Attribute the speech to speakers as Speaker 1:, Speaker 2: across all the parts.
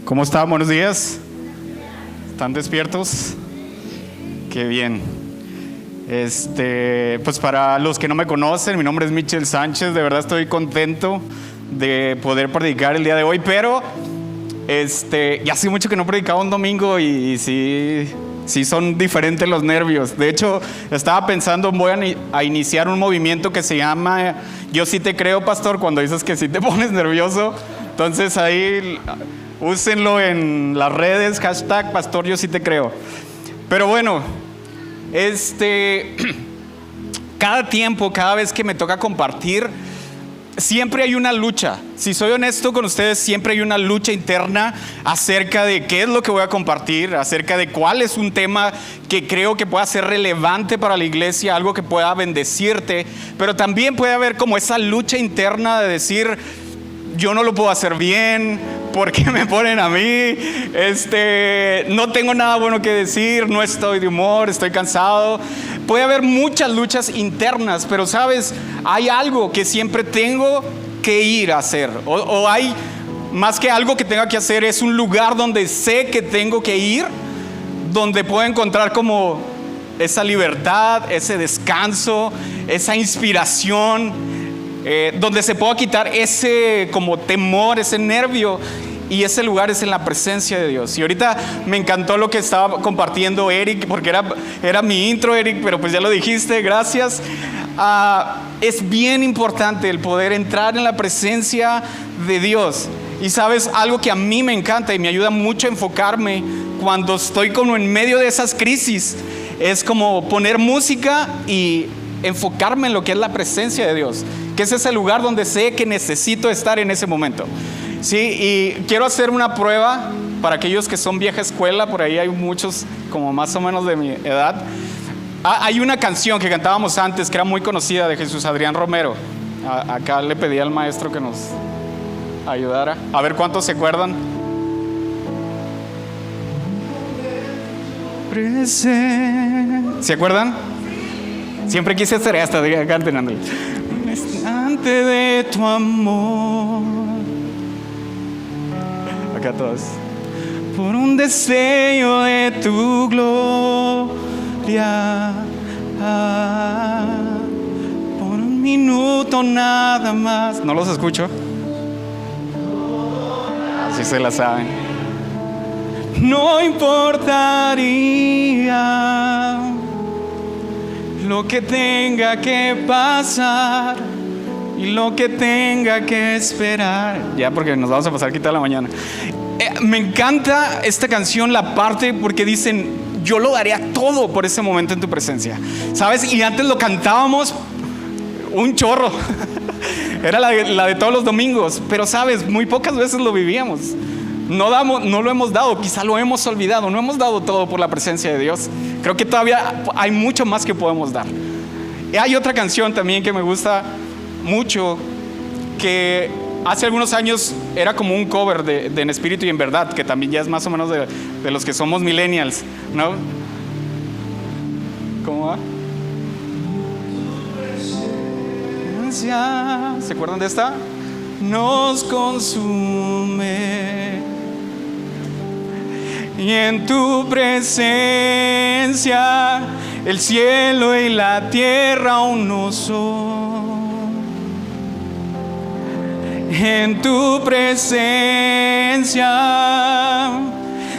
Speaker 1: ¿Cómo están? Buenos días. ¿Están despiertos? Qué bien. Pues para los que no me conocen, mi nombre es Michel Sánchez. De verdad estoy contento de poder predicar el día de hoy, pero ya hace mucho que no predicaba un domingo y sí son diferentes los nervios. De hecho, estaba pensando, voy a iniciar un movimiento que se llama Yo sí te creo, pastor, cuando dices que sí te pones nervioso. Entonces ahí úsenlo en las redes, hashtag pastor yo sí te creo. Pero bueno, cada tiempo, cada vez que me toca compartir, siempre hay una lucha. Si soy honesto con ustedes, siempre hay una lucha interna acerca de qué es lo que voy a compartir, acerca de cuál es un tema que creo que pueda ser relevante para la iglesia, algo que pueda bendecirte, pero también puede haber como esa lucha interna de decir, yo no lo puedo hacer bien, ¿por qué me ponen a mí? No tengo nada bueno que decir, no estoy de humor, estoy cansado. Puede haber muchas luchas internas, pero sabes, hay algo que siempre tengo que ir a hacer, o hay más que algo que tenga que hacer, es un lugar donde sé que tengo que ir, donde puedo encontrar como esa libertad, ese descanso, esa inspiración, donde se pueda quitar ese como temor, ese nervio. Y ese lugar es en la presencia de Dios. Y ahorita me encantó lo que estaba compartiendo Eric, porque era mi intro, Eric, pero pues ya lo dijiste, gracias. Es bien importante el poder entrar en la presencia de Dios. Y sabes, algo que a mí me encanta y me ayuda mucho a enfocarme cuando estoy como en medio de esas crisis, es como poner música y enfocarme en lo que es la presencia de Dios, que es ese lugar donde sé que necesito estar en ese momento. Sí, y quiero hacer una prueba para aquellos que son vieja escuela, por ahí hay muchos como más o menos de mi edad. Hay una canción que cantábamos antes que era muy conocida de Jesús Adrián Romero. Acá le pedí al maestro que nos ayudara. A ver cuántos se acuerdan. ¿Se acuerdan? Siempre quise hacer esta, canten, Andrés. Un instante de tu amor. Acá todos. Por un deseo de tu gloria, por un minuto nada más. No los escucho. Así se la saben. No importaría lo que tenga que pasar y lo que tenga que esperar. Ya, porque nos vamos a pasar aquí toda la mañana. Me encanta esta canción, la parte porque dicen, yo lo daría todo por ese momento en tu presencia, ¿sabes? Y antes lo cantábamos un chorro. Era la de todos los domingos, pero sabes, muy pocas veces lo vivíamos. No lo hemos dado, quizá lo hemos olvidado. No hemos dado todo por la presencia de Dios. Creo que todavía hay mucho más que podemos dar. Y hay otra canción también que me gusta mucho, que hace algunos años era como un cover de En Espíritu y en Verdad, que también ya es más o menos de los que somos millennials, ¿no? ¿Cómo va? ¿Se acuerdan de esta? Nos consume y en tu presencia el cielo y la tierra uno son. En tu presencia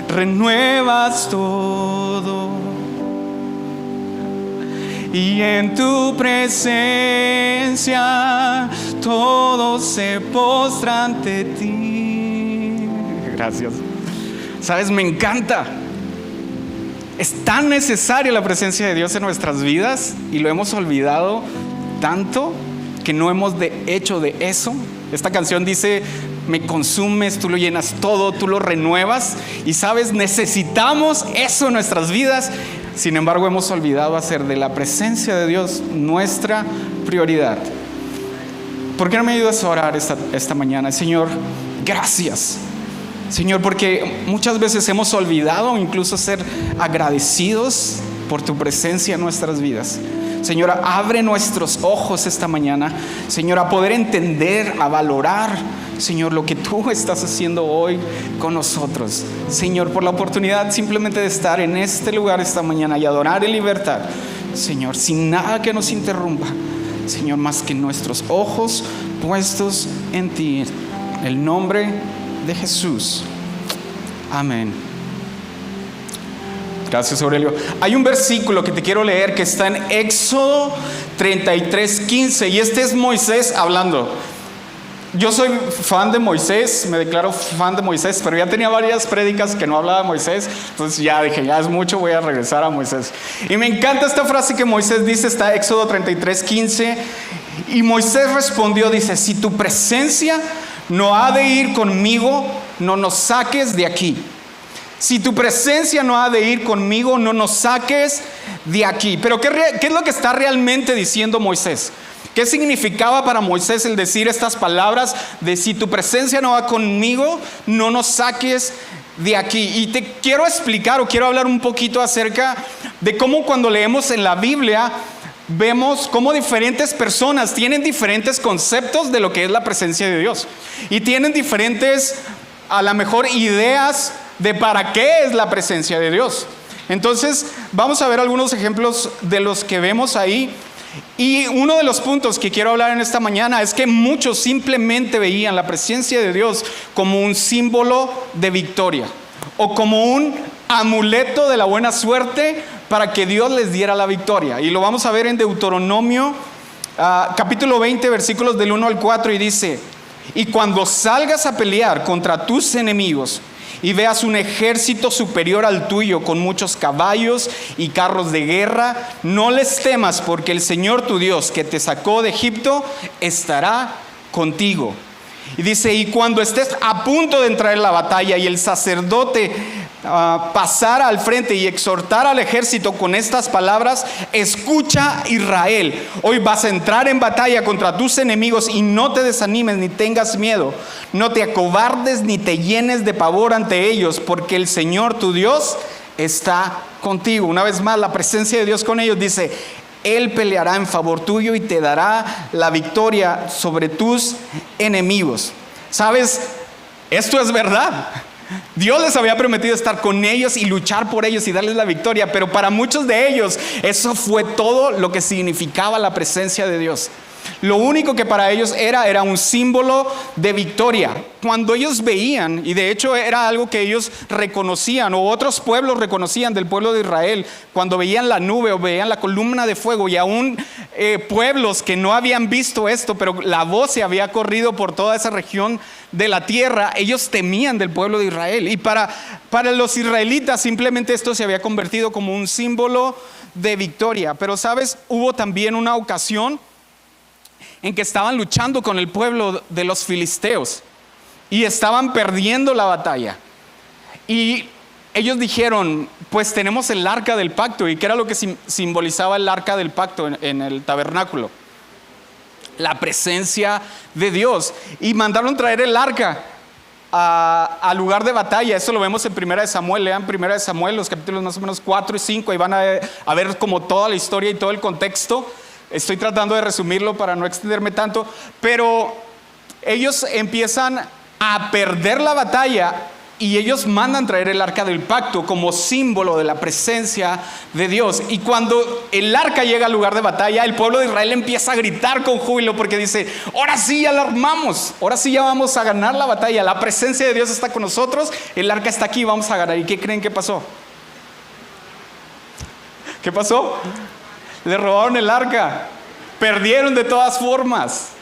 Speaker 1: renuevas todo y en tu presencia todo se postra ante ti. Gracias. Sabes, me encanta. Es tan necesaria la presencia de Dios en nuestras vidas y lo hemos olvidado tanto que no hemos hecho de eso. Esta canción dice, me consumes, tú lo llenas todo, tú lo renuevas. Y sabes, necesitamos eso en nuestras vidas. Sin embargo, hemos olvidado hacer de la presencia de Dios nuestra prioridad. ¿Por qué no me ayudas a orar esta mañana? Señor, gracias. Señor, porque muchas veces hemos olvidado incluso ser agradecidos por tu presencia en nuestras vidas. Señor, abre nuestros ojos esta mañana, Señor, a poder entender, a valorar, Señor, lo que tú estás haciendo hoy con nosotros. Señor, por la oportunidad simplemente de estar en este lugar esta mañana y adorar en libertad, Señor, sin nada que nos interrumpa, Señor, más que nuestros ojos puestos en ti. En el nombre de Jesús. Amén. Gracias, Aurelio. Hay un versículo que te quiero leer que está en Éxodo 33:15 y este es Moisés hablando. Yo soy fan de Moisés, me declaro fan de Moisés, pero ya tenía varias prédicas que no hablaba de Moisés, entonces ya dije, ya es mucho, voy a regresar a Moisés. Y me encanta esta frase que Moisés dice, está Éxodo 33:15, y Moisés respondió, dice, si tu presencia no ha de ir conmigo, no nos saques de aquí. Si tu presencia no ha de ir conmigo, no nos saques de aquí. Pero ¿qué es lo que está realmente diciendo Moisés? ¿Qué significaba para Moisés el decir estas palabras de si tu presencia no va conmigo, no nos saques de aquí? Y te quiero explicar o quiero hablar un poquito acerca de cómo cuando leemos en la Biblia vemos cómo diferentes personas tienen diferentes conceptos de lo que es la presencia de Dios. Y tienen diferentes, a lo mejor, ideas de para qué es la presencia de Dios. Entonces, vamos a ver algunos ejemplos de los que vemos ahí. Y uno de los puntos que quiero hablar en esta mañana es que muchos simplemente veían la presencia de Dios como un símbolo de victoria o como un amuleto de la buena suerte para que Dios les diera la victoria. Y lo vamos a ver en Deuteronomio capítulo 20, versículos del 1 al 4, y dice: y cuando salgas a pelear contra tus enemigos y veas un ejército superior al tuyo con muchos caballos y carros de guerra, no les temas, porque el Señor tu Dios que te sacó de Egipto estará contigo. Y dice, y cuando estés a punto de entrar en la batalla y el sacerdote pasara al frente y exhortar al ejército con estas palabras: escucha, Israel, hoy vas a entrar en batalla contra tus enemigos y no te desanimes ni tengas miedo, no te acobardes ni te llenes de pavor ante ellos, porque el Señor tu Dios está contigo. Una vez más, la presencia de Dios con ellos, dice: Él peleará en favor tuyo y te dará la victoria sobre tus enemigos. ¿Sabes? Esto es verdad. Dios les había prometido estar con ellos y luchar por ellos y darles la victoria, pero para muchos de ellos eso fue todo lo que significaba la presencia de Dios. Lo único que para ellos era un símbolo de victoria. Cuando ellos veían, y de hecho era algo que ellos reconocían, o otros pueblos reconocían del pueblo de Israel, cuando veían la nube o veían la columna de fuego, y aún pueblos que no habían visto esto, pero la voz se había corrido por toda esa región de la tierra, ellos temían del pueblo de Israel. Y para los israelitas simplemente esto se había convertido como un símbolo de victoria. Pero sabes, hubo también una ocasión en que estaban luchando con el pueblo de los filisteos y estaban perdiendo la batalla. Y ellos dijeron: pues tenemos el arca del pacto. ¿Y qué era lo que simbolizaba el arca del pacto en el tabernáculo? La presencia de Dios. Y mandaron traer el arca al lugar de batalla. Eso lo vemos en 1 Samuel. Lean 1 Samuel, los capítulos más o menos 4 y 5, y van a ver como toda la historia y todo el contexto. Estoy tratando de resumirlo para no extenderme tanto, pero ellos empiezan a perder la batalla y ellos mandan traer el arca del pacto como símbolo de la presencia de Dios. Y cuando el arca llega al lugar de batalla, el pueblo de Israel empieza a gritar con júbilo porque dice: ahora sí ya la armamos, ahora sí ya vamos a ganar la batalla, la presencia de Dios está con nosotros, el arca está aquí, vamos a ganar. ¿Y qué creen que pasó? ¿Qué pasó? Le robaron el arca, perdieron de todas formas.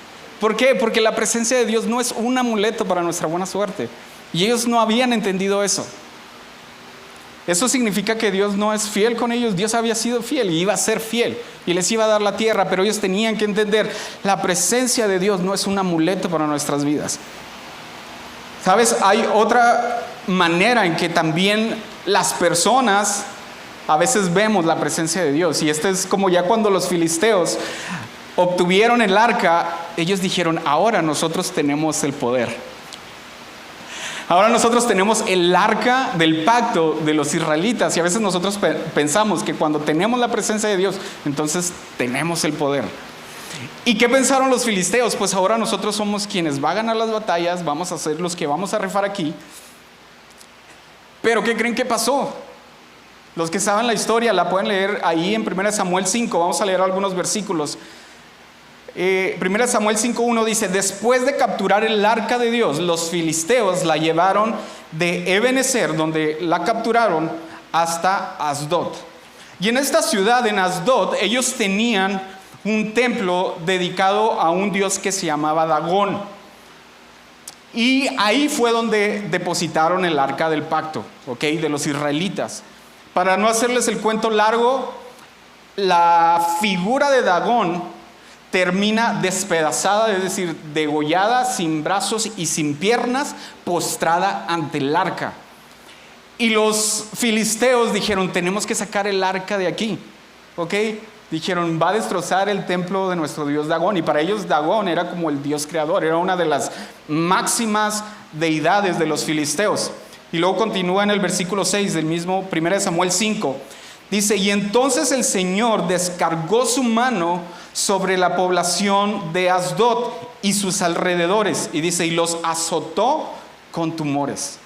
Speaker 1: ¿Por qué? Porque la presencia de Dios no es un amuleto para nuestra buena suerte. Y ellos no habían entendido eso. Eso significa que Dios no es fiel con ellos. Dios había sido fiel y iba a ser fiel y les iba a dar la tierra, pero ellos tenían que entender: la presencia de Dios no es un amuleto para nuestras vidas. ¿Sabes? Hay otra manera en que también las personas a veces vemos la presencia de Dios, y este es como ya cuando los filisteos obtuvieron el arca, ellos dijeron: ahora nosotros tenemos el poder. Ahora nosotros tenemos el arca del pacto de los israelitas y a veces nosotros pensamos que cuando tenemos la presencia de Dios, entonces tenemos el poder. ¿Y qué pensaron los filisteos? Pues ahora nosotros somos quienes van a ganar las batallas, vamos a ser los que vamos a rifar aquí. Pero ¿qué creen que pasó? Los que saben la historia la pueden leer ahí en 1 Samuel 5, vamos a leer algunos versículos. 1 Samuel 5:1 dice: después de capturar el arca de Dios, los filisteos la llevaron de Ebenezer, donde la capturaron, hasta Asdod. Y en esta ciudad, en Asdod, ellos tenían un templo dedicado a un dios que se llamaba Dagón. Y ahí fue donde depositaron el arca del pacto, ¿ok?, de los israelitas. Para no hacerles el cuento largo, la figura de Dagón termina despedazada, es decir, degollada, sin brazos y sin piernas, postrada ante el arca. Y los filisteos dijeron: tenemos que sacar el arca de aquí, ¿ok? Dijeron: va a destrozar el templo de nuestro dios Dagón. Y para ellos Dagón era como el dios creador, era una de las máximas deidades de los filisteos. Y luego continúa en el versículo 6 del mismo 1 Samuel 5. Dice: y entonces el Señor descargó su mano sobre la población de Asdod y sus alrededores. Y dice: y los azotó con tumores.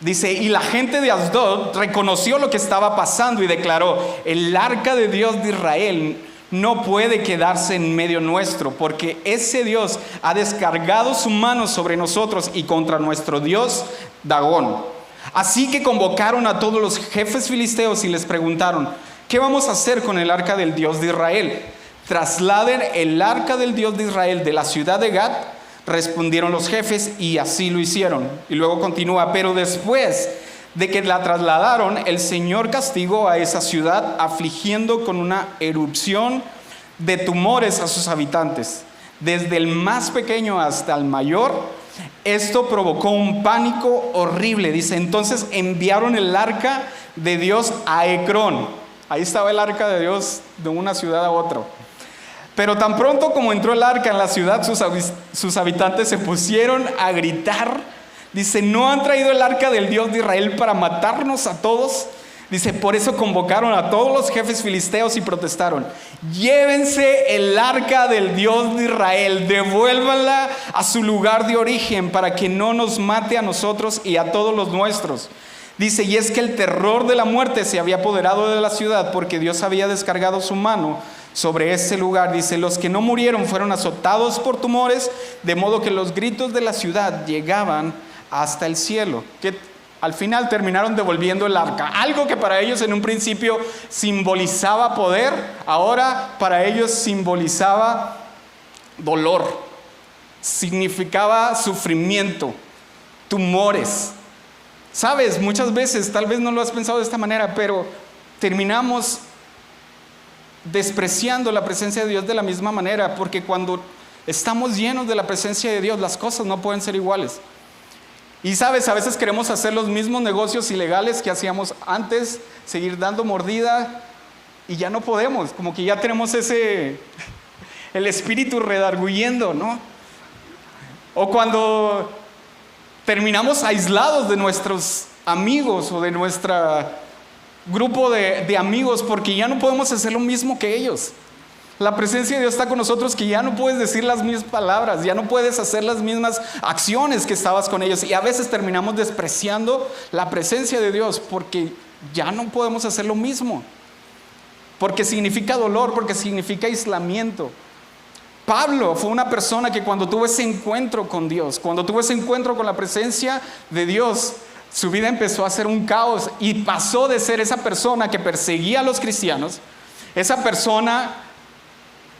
Speaker 1: Dice: y la gente de Asdod reconoció lo que estaba pasando y declaró: el arca de Dios de Israel no puede quedarse en medio nuestro, porque ese Dios ha descargado su mano sobre nosotros y contra nuestro Dios Dagón. Así que convocaron a todos los jefes filisteos y les preguntaron: ¿qué vamos a hacer con el arca del Dios de Israel? Trasladen el arca del Dios de Israel de la ciudad de Gat. Respondieron los jefes y así lo hicieron. Y luego continúa: pero después de que la trasladaron, el Señor castigó a esa ciudad, afligiendo con una erupción de tumores a sus habitantes, desde el más pequeño hasta el mayor. Esto provocó un pánico horrible. Dice: entonces enviaron el arca de Dios a Ecrón. Ahí estaba el arca de Dios de una ciudad a otra. Pero tan pronto como entró el arca en la ciudad, sus habitantes se pusieron a gritar. Dice: ¿no han traído el arca del Dios de Israel para matarnos a todos? Dice: por eso convocaron a todos los jefes filisteos y protestaron: llévense el arca del Dios de Israel, devuélvanla a su lugar de origen para que no nos mate a nosotros y a todos los nuestros. Dice: y es que el terror de la muerte se había apoderado de la ciudad porque Dios había descargado su mano sobre ese lugar. Dice: los que no murieron fueron azotados por tumores, de modo que los gritos de la ciudad llegaban hasta el cielo. Que al final terminaron devolviendo el arca. Algo que para ellos en un principio simbolizaba poder, ahora para ellos simbolizaba dolor, significaba sufrimiento, tumores. Sabes, muchas veces, tal vez no lo has pensado de esta manera, pero terminamos despreciando la presencia de Dios de la misma manera, porque cuando estamos llenos de la presencia de Dios, las cosas no pueden ser iguales. Y sabes, a veces queremos hacer los mismos negocios ilegales que hacíamos antes, seguir dando mordida, y ya no podemos, como que ya tenemos el espíritu redarguyendo, ¿no? O cuando terminamos aislados de nuestros amigos o de nuestro grupo de amigos, porque ya no podemos hacer lo mismo que ellos. La presencia de Dios está con nosotros, que ya no puedes decir las mismas palabras, ya no puedes hacer las mismas acciones que estabas con ellos. Y a veces terminamos despreciando la presencia de Dios porque ya no podemos hacer lo mismo. Porque significa dolor, porque significa aislamiento. Pablo fue una persona que cuando tuvo ese encuentro con Dios, cuando tuvo ese encuentro con la presencia de Dios, su vida empezó a ser un caos y pasó de ser esa persona que perseguía a los cristianos, esa persona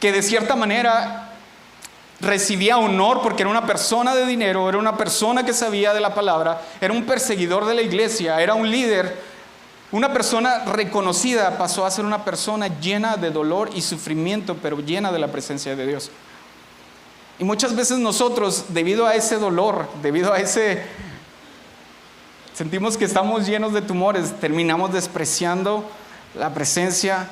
Speaker 1: que de cierta manera recibía honor porque era una persona de dinero, era una persona que sabía de la palabra, era un perseguidor de la iglesia, era un líder, una persona reconocida, pasó a ser una persona llena de dolor y sufrimiento, pero llena de la presencia de Dios. Y muchas veces nosotros, debido a ese dolor, debido a sentimos que estamos llenos de tumores, terminamos despreciando la presencia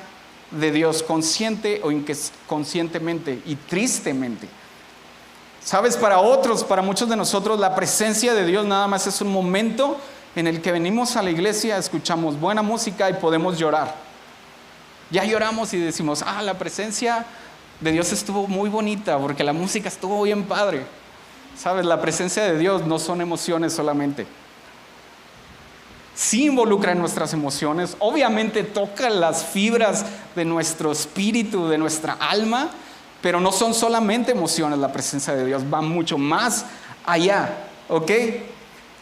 Speaker 1: de Dios, consciente o inconscientemente y tristemente. Sabes, para otros, para muchos de nosotros, la presencia de Dios nada más es un momento en el que venimos a la iglesia, escuchamos buena música y podemos llorar. Ya lloramos y decimos, la presencia de Dios estuvo muy bonita porque la música estuvo bien padre. Sabes, la presencia de Dios no son emociones solamente. Sí involucra en nuestras emociones, obviamente toca las fibras de nuestro espíritu, de nuestra alma, pero no son solamente emociones la presencia de Dios, va mucho más allá, ¿ok?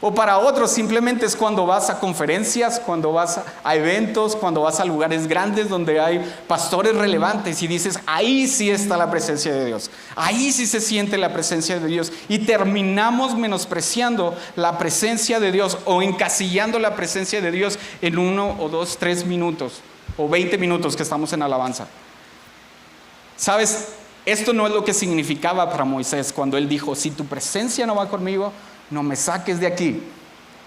Speaker 1: O para otros simplemente es cuando vas a conferencias, cuando vas a eventos, cuando vas a lugares grandes donde hay pastores relevantes y dices, ahí sí está la presencia de Dios, ahí sí se siente la presencia de Dios, y terminamos menospreciando la presencia de Dios o encasillando la presencia de Dios en 1 o 2, 3 minutos o 20 minutos que estamos en alabanza. ¿Sabes? Esto no es lo que significaba para Moisés cuando él dijo, si tu presencia no va conmigo, no me saques de aquí.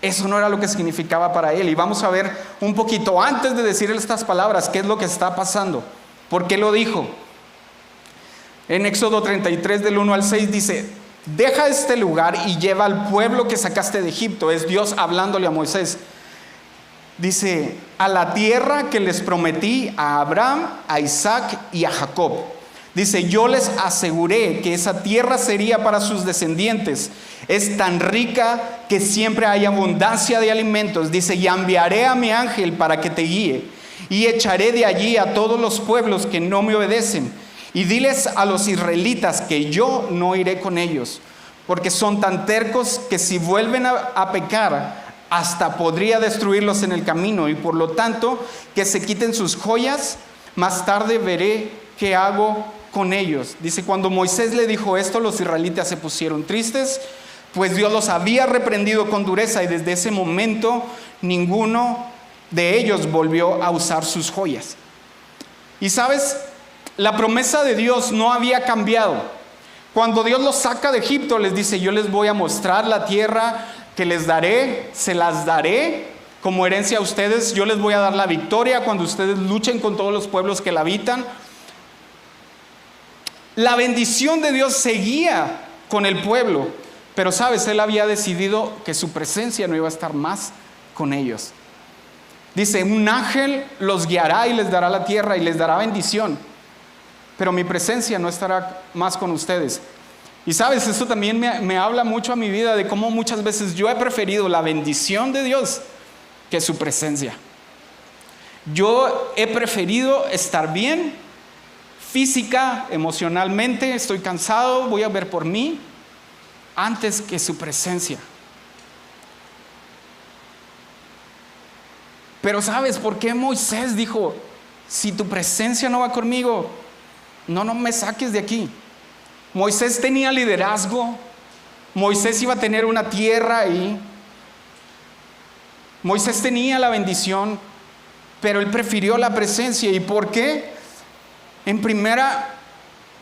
Speaker 1: Eso no era lo que significaba para él. Y vamos a ver un poquito, antes de decirle estas palabras, qué es lo que está pasando. ¿Por qué lo dijo? En Éxodo 33, del 1 al 6, dice, deja este lugar y lleva al pueblo que sacaste de Egipto. Es Dios hablándole a Moisés. Dice, a la tierra que les prometí a Abraham, a Isaac y a Jacob. Dice, yo les aseguré que esa tierra sería para sus descendientes. Es tan rica que siempre hay abundancia de alimentos. Dice, y enviaré a mi ángel para que te guíe. Y echaré de allí a todos los pueblos que no me obedecen. Y diles a los israelitas que yo no iré con ellos. Porque son tan tercos que si vuelven a pecar, hasta podría destruirlos en el camino. Y por lo tanto, que se quiten sus joyas. Más tarde veré qué hago con ellos. Dice, cuando Moisés le dijo esto, los israelitas se pusieron tristes, pues Dios los había reprendido con dureza, y desde ese momento ninguno de ellos volvió a usar sus joyas. Y sabes, la promesa de Dios no había cambiado. Cuando Dios los saca de Egipto, les dice, yo les voy a mostrar la tierra que les daré, se las daré como herencia a ustedes, yo les voy a dar la victoria cuando ustedes luchen con todos los pueblos que la habitan. La bendición de Dios seguía con el pueblo, pero sabes, Él había decidido que su presencia no iba a estar más con ellos. Dice, un ángel los guiará y les dará la tierra y les dará bendición, pero mi presencia no estará más con ustedes. Y sabes, esto también me habla mucho a mi vida de cómo muchas veces yo he preferido la bendición de Dios que su presencia. Yo he preferido estar bien física, emocionalmente, estoy cansado, voy a ver por mí, antes que su presencia. Pero ¿sabes por qué Moisés dijo, si tu presencia no va conmigo, no me saques de aquí? Moisés tenía liderazgo, Moisés iba a tener una tierra ahí, Moisés tenía la bendición, pero él prefirió la presencia. ¿Y por qué? En primera,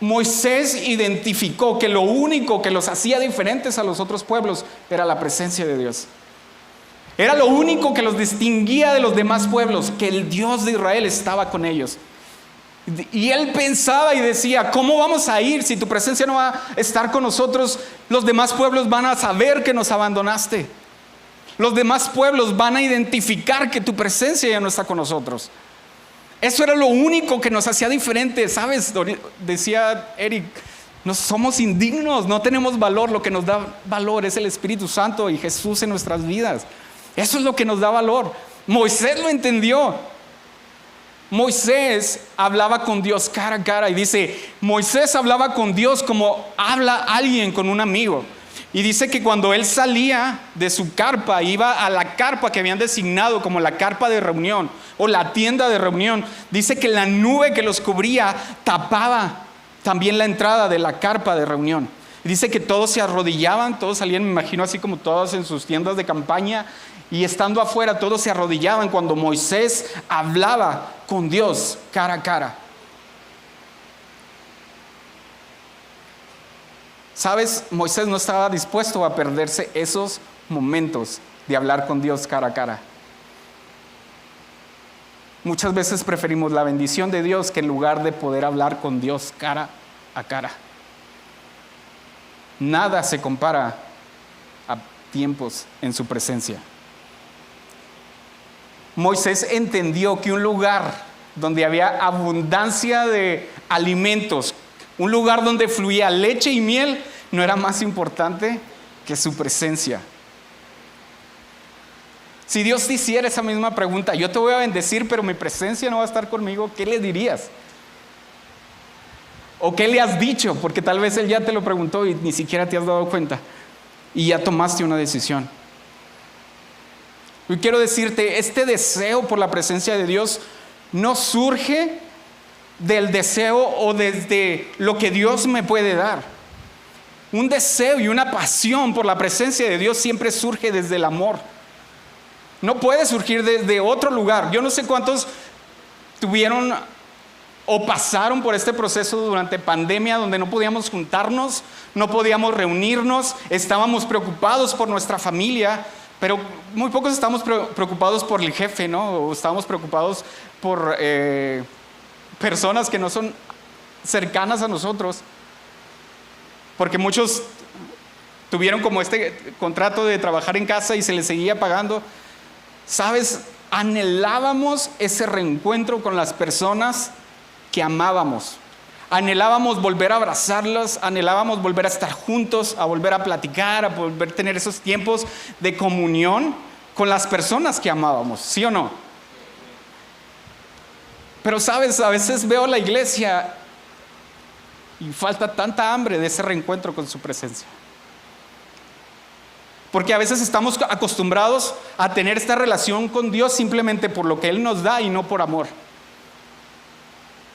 Speaker 1: Moisés identificó que lo único que los hacía diferentes a los otros pueblos era la presencia de Dios. Era lo único que los distinguía de los demás pueblos, que el Dios de Israel estaba con ellos. Y él pensaba y decía, ¿cómo vamos a ir si tu presencia no va a estar con nosotros? Los demás pueblos van a saber que nos abandonaste. Los demás pueblos van a identificar que tu presencia ya no está con nosotros. Eso era lo único que nos hacía diferentes, ¿sabes? Decía Eric, no somos indignos, no tenemos valor. Lo que nos da valor es el Espíritu Santo y Jesús en nuestras vidas. Eso es lo que nos da valor. Moisés lo entendió. Moisés hablaba con Dios cara a cara y dice, Moisés hablaba con Dios como habla alguien con un amigo. Y dice que cuando él salía de su carpa, iba a la carpa que habían designado como la carpa de reunión o la tienda de reunión, dice que la nube que los cubría tapaba también la entrada de la carpa de reunión. Y dice que todos se arrodillaban, todos salían, me imagino así como todos en sus tiendas de campaña, y estando afuera todos se arrodillaban cuando Moisés hablaba con Dios cara a cara. ¿Sabes? Moisés no estaba dispuesto a perderse esos momentos de hablar con Dios cara a cara. Muchas veces preferimos la bendición de Dios que en lugar de poder hablar con Dios cara a cara. Nada se compara a tiempos en su presencia. Moisés entendió que un lugar donde había abundancia de alimentos, un lugar donde fluía leche y miel, no era más importante que su presencia. Si Dios te hiciera esa misma pregunta, yo te voy a bendecir, pero mi presencia no va a estar conmigo, ¿qué le dirías? ¿O qué le has dicho? Porque tal vez Él ya te lo preguntó y ni siquiera te has dado cuenta y ya tomaste una decisión. Y quiero decirte, este deseo por la presencia de Dios no surge del deseo o desde lo que Dios me puede dar. Un deseo y una pasión por la presencia de Dios siempre surge desde el amor. No puede surgir desde otro lugar. Yo no sé cuántos tuvieron o pasaron por este proceso durante pandemia donde no podíamos juntarnos, no podíamos reunirnos, estábamos preocupados por nuestra familia, pero muy pocos estábamos preocupados por el jefe, ¿no? O estábamos preocupados por personas que no son cercanas a nosotros, porque muchos tuvieron como este contrato de trabajar en casa y se les seguía pagando. ¿Sabes? Anhelábamos ese reencuentro con las personas que amábamos. Anhelábamos volver a abrazarlas, anhelábamos volver a estar juntos, a volver a platicar, a volver a tener esos tiempos de comunión con las personas que amábamos, ¿sí o no? Pero sabes, a veces veo la iglesia y falta tanta hambre de ese reencuentro con su presencia. Porque a veces estamos acostumbrados a tener esta relación con Dios simplemente por lo que Él nos da y no por amor.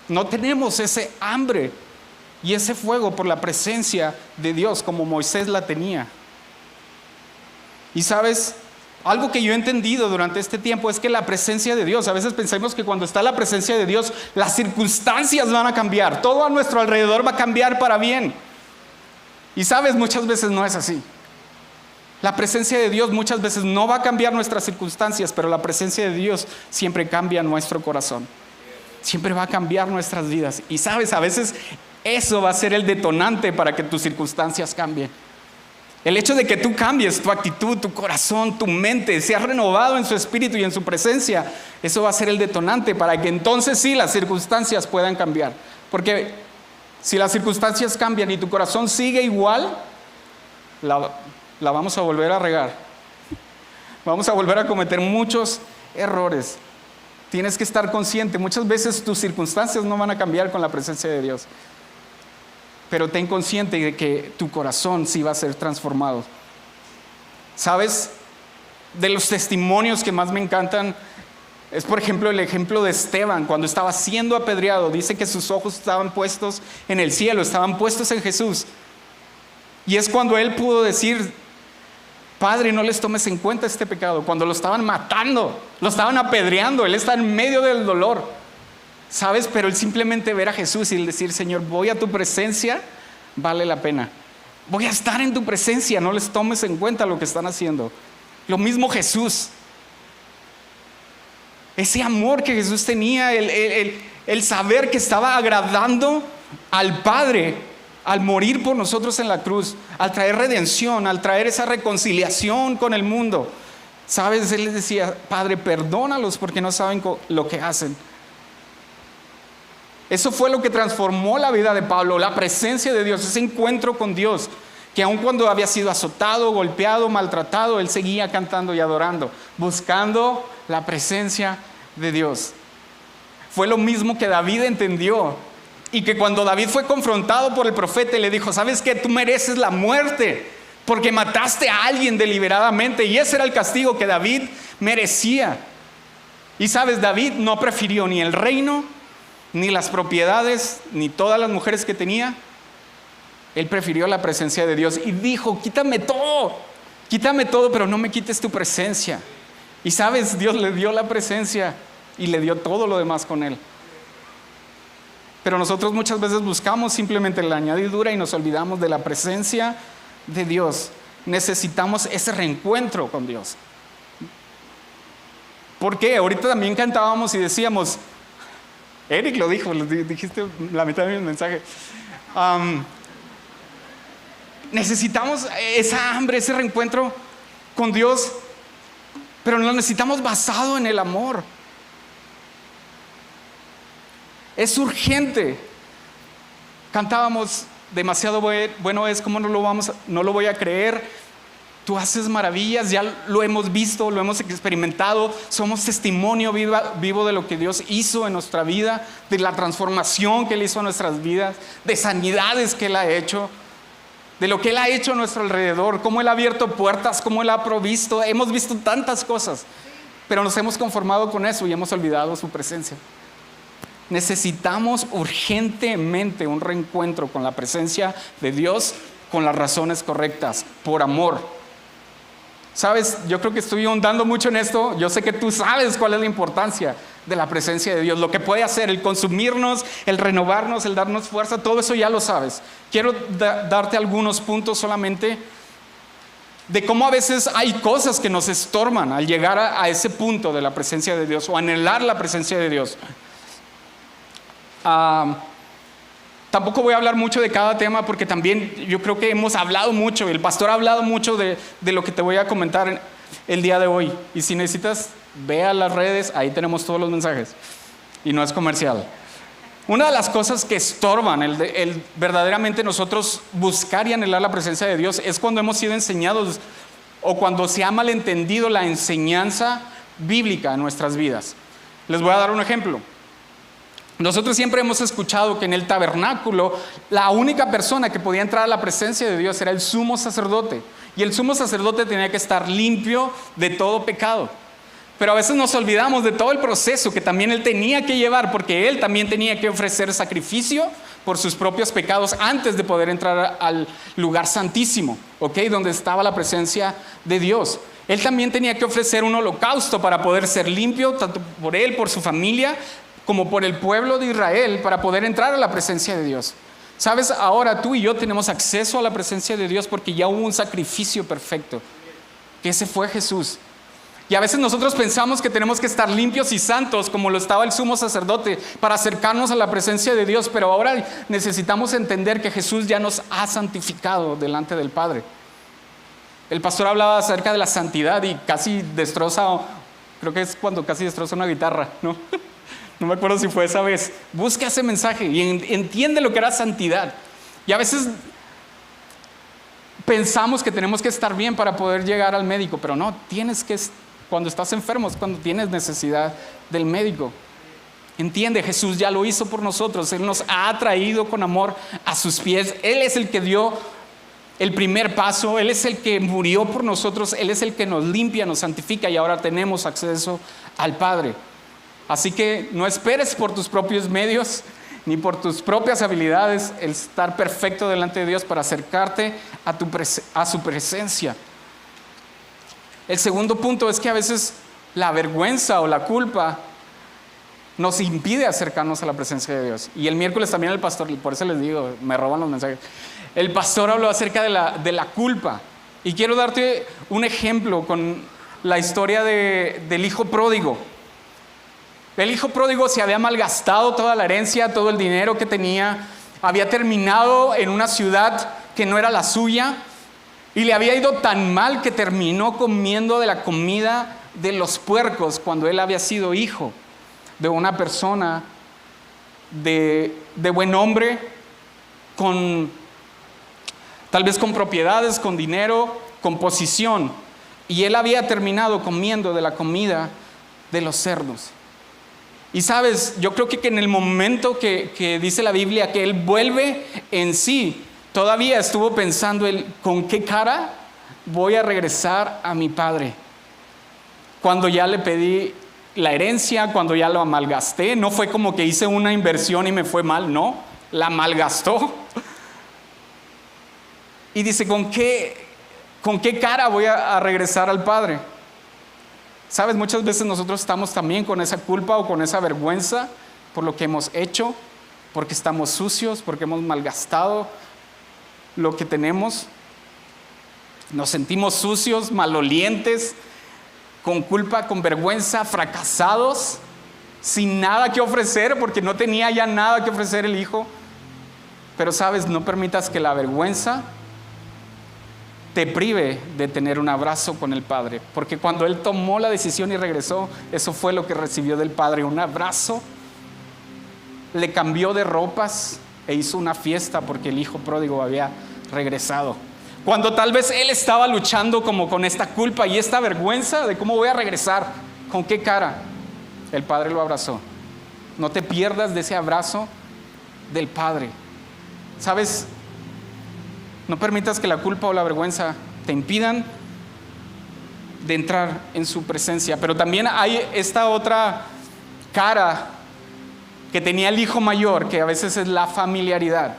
Speaker 1: No tenemos ese hambre y ese fuego por la presencia de Dios como Moisés la tenía. Y sabes, algo que yo he entendido durante este tiempo es que la presencia de Dios, a veces pensamos que cuando está la presencia de Dios, las circunstancias van a cambiar, todo a nuestro alrededor va a cambiar para bien. Y sabes, muchas veces no es así. La presencia de Dios muchas veces no va a cambiar nuestras circunstancias, pero la presencia de Dios siempre cambia nuestro corazón. Siempre va a cambiar nuestras vidas. Y sabes, a veces eso va a ser el detonante para que tus circunstancias cambien. El hecho de que tú cambies tu actitud, tu corazón, tu mente, seas renovado en su espíritu y en su presencia, eso va a ser el detonante para que entonces sí las circunstancias puedan cambiar. Porque si las circunstancias cambian y tu corazón sigue igual, la vamos a volver a regar. Vamos a volver a cometer muchos errores. Tienes que estar consciente. Muchas veces tus circunstancias no van a cambiar con la presencia de Dios. Pero ten consciente de que tu corazón sí va a ser transformado. ¿Sabes? De los testimonios que más me encantan es, por ejemplo, el ejemplo de Esteban. Cuando estaba siendo apedreado, dice que sus ojos estaban puestos en el cielo, estaban puestos en Jesús. Y es cuando él pudo decir: Padre, no les tomes en cuenta este pecado. Cuando lo estaban matando, lo estaban apedreando, él está en medio del dolor, ¿sabes? Pero el simplemente ver a Jesús y el decir: Señor, voy a tu presencia, vale la pena. Voy a estar en tu presencia, no les tomes en cuenta lo que están haciendo. Lo mismo Jesús. Ese amor que Jesús tenía, el saber que estaba agradando al Padre al morir por nosotros en la cruz, al traer redención, al traer esa reconciliación con el mundo. ¿Sabes? Él les decía: Padre, perdónalos porque no saben lo que hacen. Eso fue lo que transformó la vida de Pablo, la presencia de Dios, ese encuentro con Dios, que aun cuando había sido azotado, golpeado, maltratado, él seguía cantando y adorando, buscando la presencia de Dios. Fue lo mismo que David entendió. Y que cuando David fue confrontado por el profeta, le dijo: ¿sabes qué? Tú mereces la muerte porque mataste a alguien deliberadamente. Y ese era el castigo que David merecía. Y sabes, David no prefirió ni el reino, ni las propiedades, ni todas las mujeres que tenía. Él prefirió la presencia de Dios y dijo: quítame todo, pero no me quites tu presencia. Y sabes, Dios le dio la presencia y le dio todo lo demás con él. Pero nosotros muchas veces buscamos simplemente la añadidura y nos olvidamos de la presencia de Dios. Necesitamos ese reencuentro con Dios. ¿Por qué? Ahorita también cantábamos y decíamos, Eric lo dijo, dijiste la mitad de mi mensaje. Necesitamos esa hambre, ese reencuentro con Dios, pero lo necesitamos basado en el amor. Es urgente. Cantábamos, demasiado bueno es, ¿cómo no lo voy a creer? Tú haces maravillas, ya lo hemos visto, lo hemos experimentado, somos testimonio vivo de lo que Dios hizo en nuestra vida, de la transformación que Él hizo en nuestras vidas, de sanidades que Él ha hecho, de lo que Él ha hecho a nuestro alrededor, cómo Él ha abierto puertas, cómo Él ha provisto. Hemos visto tantas cosas, pero nos hemos conformado con eso y hemos olvidado su presencia. Necesitamos urgentemente un reencuentro con la presencia de Dios, con las razones correctas, por amor. Sabes, yo creo que estoy ahondando mucho en esto. Yo sé que tú sabes cuál es la importancia de la presencia de Dios, lo que puede hacer, el consumirnos, el renovarnos, el darnos fuerza, todo eso ya lo sabes. Quiero darte algunos puntos solamente de cómo a veces hay cosas que nos estorban al llegar a ese punto de la presencia de Dios o anhelar la presencia de Dios. Tampoco voy a hablar mucho de cada tema porque también yo creo que hemos hablado mucho, el pastor ha hablado mucho de lo que te voy a comentar el día de hoy. Y si necesitas, ve a las redes, ahí tenemos todos los mensajes. Y no es comercial. Una de las cosas que estorban el verdaderamente nosotros buscar y anhelar la presencia de Dios es cuando hemos sido enseñados o cuando se ha malentendido la enseñanza bíblica en nuestras vidas. Les voy a dar un ejemplo. Nosotros siempre hemos escuchado que en el tabernáculo la única persona que podía entrar a la presencia de Dios era el sumo sacerdote. Y el sumo sacerdote tenía que estar limpio de todo pecado. Pero a veces nos olvidamos de todo el proceso que también él tenía que llevar, porque él también tenía que ofrecer sacrificio por sus propios pecados antes de poder entrar al lugar santísimo, donde estaba la presencia de Dios. Él también tenía que ofrecer un holocausto para poder ser limpio, tanto por él, por su familia, como por el pueblo de Israel, para poder entrar a la presencia de Dios. Sabes, ahora tú y yo tenemos acceso a la presencia de Dios porque ya hubo un sacrificio perfecto, que ese fue Jesús. Y a veces nosotros pensamos que tenemos que estar limpios y santos como lo estaba el sumo sacerdote para acercarnos a la presencia de Dios, pero ahora necesitamos entender que Jesús ya nos ha santificado delante del Padre. El pastor hablaba acerca de la santidad y casi destroza, creo que es cuando casi destroza una guitarra, ¿no? No me acuerdo si fue esa vez. Busca ese mensaje y entiende lo que era santidad. Y a veces pensamos que tenemos que estar bien para poder llegar al médico, pero no, cuando estás enfermo es cuando tienes necesidad del médico. Entiende, Jesús ya lo hizo por nosotros. Él nos ha traído con amor a sus pies. Él es el que dio el primer paso. Él es el que murió por nosotros. Él es el que nos limpia, nos santifica y ahora tenemos acceso al Padre. Así que no esperes por tus propios medios ni por tus propias habilidades el estar perfecto delante de Dios para acercarte a su presencia. El segundo punto es que a veces la vergüenza o la culpa nos impide acercarnos a la presencia de Dios. Y el miércoles también el pastor, por eso les digo, me roban los mensajes. El pastor habló acerca de la culpa. Y quiero darte un ejemplo con la historia del hijo pródigo. El hijo pródigo se había malgastado toda la herencia, todo el dinero que tenía, había terminado en una ciudad que no era la suya y le había ido tan mal que terminó comiendo de la comida de los puercos cuando él había sido hijo de una persona de buen hombre, tal vez con propiedades, con dinero, con posición, y él había terminado comiendo de la comida de los cerdos. Y sabes, yo creo que en el momento que dice la Biblia que él vuelve en sí, todavía estuvo pensando él, ¿con qué cara voy a regresar a mi padre? Cuando ya le pedí la herencia, cuando ya lo malgasté, no fue como que hice una inversión y me fue mal, no, la malgastó. Y dice, ¿con qué cara voy a regresar al padre? Sabes, muchas veces nosotros estamos también con esa culpa o con esa vergüenza por lo que hemos hecho, porque estamos sucios, porque hemos malgastado lo que tenemos. Nos sentimos sucios, malolientes, con culpa, con vergüenza, fracasados, sin nada que ofrecer, porque no tenía ya nada que ofrecer el hijo. Pero sabes, no permitas que la vergüenza te prive de tener un abrazo con el Padre. Porque cuando Él tomó la decisión y regresó, eso fue lo que recibió del Padre, un abrazo. Le cambió de ropas e hizo una fiesta porque el hijo pródigo había regresado. Cuando tal vez él estaba luchando como con esta culpa y esta vergüenza de cómo voy a regresar, ¿con qué cara? El Padre lo abrazó. No te pierdas de ese abrazo del Padre. ¿Sabes? No permitas que la culpa o la vergüenza te impidan de entrar en su presencia. Pero también hay esta otra cara que tenía el hijo mayor, que a veces es la familiaridad.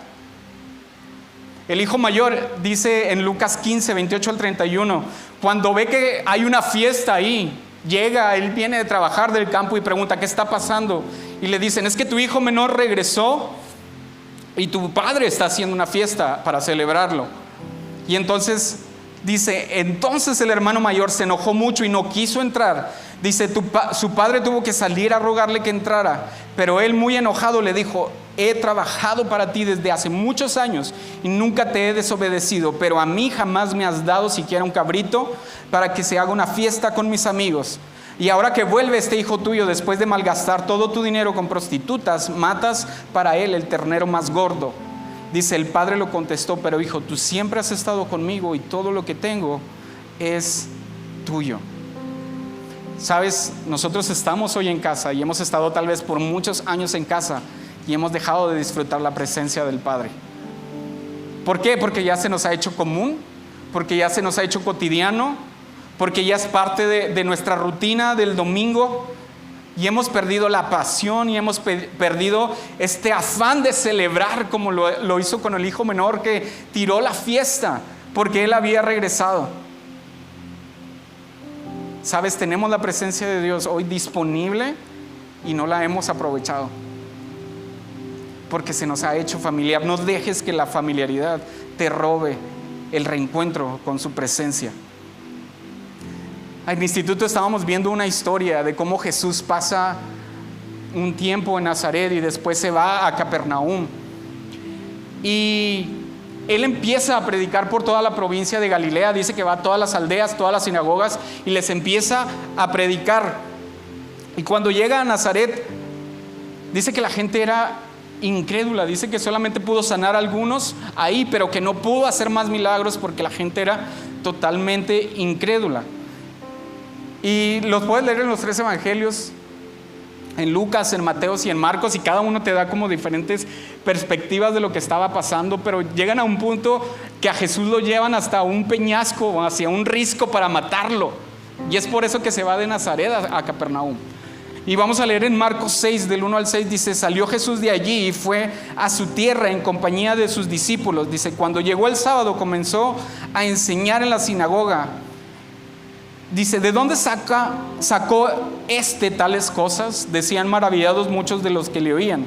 Speaker 1: El hijo mayor dice en Lucas 15, 28 al 31, cuando ve que hay una fiesta ahí, llega, él viene de trabajar del campo y pregunta, ¿qué está pasando? Y le dicen, es que tu hijo menor regresó y tu padre está haciendo una fiesta para celebrarlo. Y entonces dice, entonces el hermano mayor se enojó mucho y no quiso entrar. Dice, su padre tuvo que salir a rogarle que entrara, pero él muy enojado le dijo, he trabajado para ti desde hace muchos años y nunca te he desobedecido, pero a mí jamás me has dado siquiera un cabrito para que se haga una fiesta con mis amigos. Y ahora que vuelve este hijo tuyo después de malgastar todo tu dinero con prostitutas, matas para él el ternero más gordo. Dice, el padre lo contestó, pero hijo, tú siempre has estado conmigo y todo lo que tengo es tuyo. Sabes, nosotros estamos hoy en casa y hemos estado tal vez por muchos años en casa y hemos dejado de disfrutar la presencia del Padre. ¿Por qué? Porque ya se nos ha hecho común, porque ya se nos ha hecho cotidiano, porque ya es parte de nuestra rutina del domingo y hemos perdido la pasión y hemos perdido este afán de celebrar como lo hizo con el hijo menor que tiró la fiesta porque él había regresado. Sabes, tenemos la presencia de Dios hoy disponible y no la hemos aprovechado porque se nos ha hecho familiar. No dejes que la familiaridad te robe el reencuentro con su presencia. En el instituto estábamos viendo una historia de cómo Jesús pasa un tiempo en Nazaret y después se va a Capernaum. Y él empieza a predicar por toda la provincia de Galilea. Dice que va a todas las aldeas, todas las sinagogas y les empieza a predicar. Y cuando llega a Nazaret, dice que la gente era incrédula. Dice que solamente pudo sanar a algunos ahí, pero que no pudo hacer más milagros porque la gente era totalmente incrédula. Y los puedes leer en los 3 evangelios, en Lucas, en Mateo y en Marcos, y cada uno te da como diferentes perspectivas de lo que estaba pasando, pero llegan a un punto que a Jesús lo llevan hasta un peñasco, hacia un risco para matarlo, y es por eso que se va de Nazaret a Capernaum. Y vamos a leer en Marcos 6, del 1 al 6, dice, salió Jesús de allí y fue a su tierra en compañía de sus discípulos. Dice, cuando llegó el sábado comenzó a enseñar en la sinagoga. Dice, ¿de dónde sacó tales cosas? Decían maravillados muchos de los que le oían.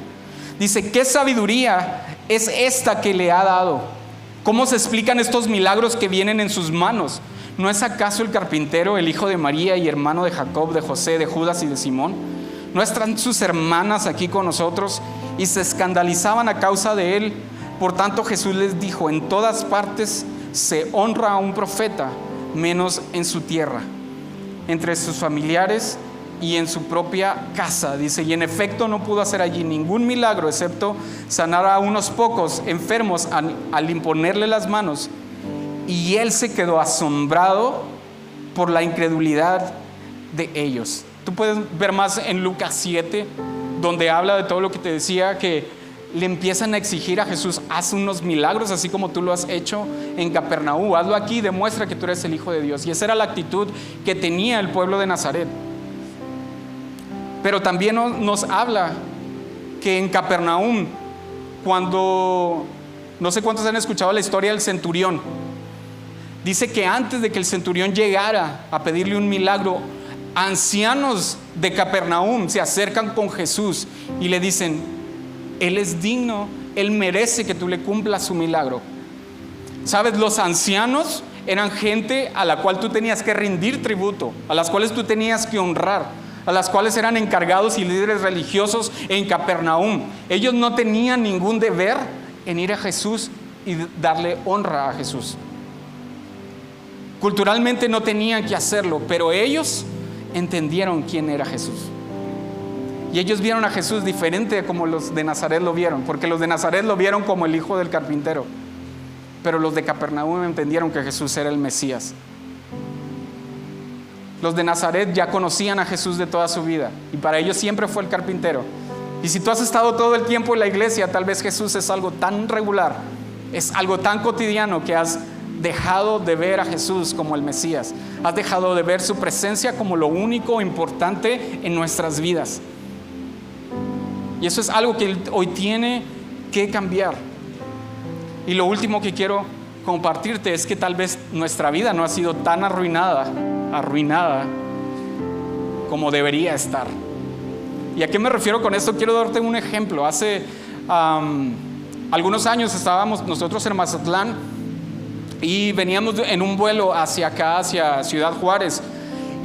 Speaker 1: Dice, ¿qué sabiduría es esta que le ha dado? ¿Cómo se explican estos milagros que vienen en sus manos? ¿No es acaso el carpintero, el hijo de María y hermano de Jacob, de José, de Judas y de Simón? ¿No están sus hermanas aquí con nosotros? Y se escandalizaban a causa de él. Por tanto Jesús les dijo, en todas partes se honra a un profeta, menos en su tierra, entre sus familiares y en su propia casa. Dice, y en efecto no pudo hacer allí ningún milagro excepto sanar a unos pocos enfermos al imponerle las manos. Y él se quedó asombrado por la incredulidad de ellos. Tú puedes ver más en Lucas 7, donde habla de todo lo que te decía, que le empiezan a exigir a Jesús, haz unos milagros así como tú lo has hecho en Capernaum, hazlo aquí, demuestra que tú eres el Hijo de Dios. Y esa era la actitud que tenía el pueblo de Nazaret. Pero también nos habla que en Capernaum, cuando, no sé cuántos han escuchado la historia del centurión, dice que antes de que el centurión llegara a pedirle un milagro, ancianos de Capernaum se acercan con Jesús y le dicen, Él es digno, Él merece que tú le cumplas su milagro. ¿Sabes? Los ancianos eran gente a la cual tú tenías que rendir tributo, a las cuales tú tenías que honrar, a las cuales eran encargados y líderes religiosos en Capernaum. Ellos no tenían ningún deber en ir a Jesús y darle honra a Jesús. Culturalmente no tenían que hacerlo, pero ellos entendieron quién era Jesús. Y ellos vieron a Jesús diferente a como los de Nazaret lo vieron, porque los de Nazaret lo vieron como el hijo del carpintero, pero los de Capernaum entendieron que Jesús era el Mesías. Los de Nazaret ya conocían a Jesús de toda su vida y para ellos siempre fue el carpintero. Y si tú has estado todo el tiempo en la iglesia, tal vez Jesús es algo tan regular, es algo tan cotidiano que has dejado de ver a Jesús como el Mesías. Has dejado de ver su presencia como lo único importante en nuestras vidas. Y eso es algo que hoy tiene que cambiar. Y lo último que quiero compartirte es que tal vez nuestra vida no ha sido tan arruinada como debería estar. ¿Y a qué me refiero con esto? Quiero darte un ejemplo. Hace algunos años estábamos nosotros en Mazatlán y veníamos en un vuelo hacia acá, hacia Ciudad Juárez.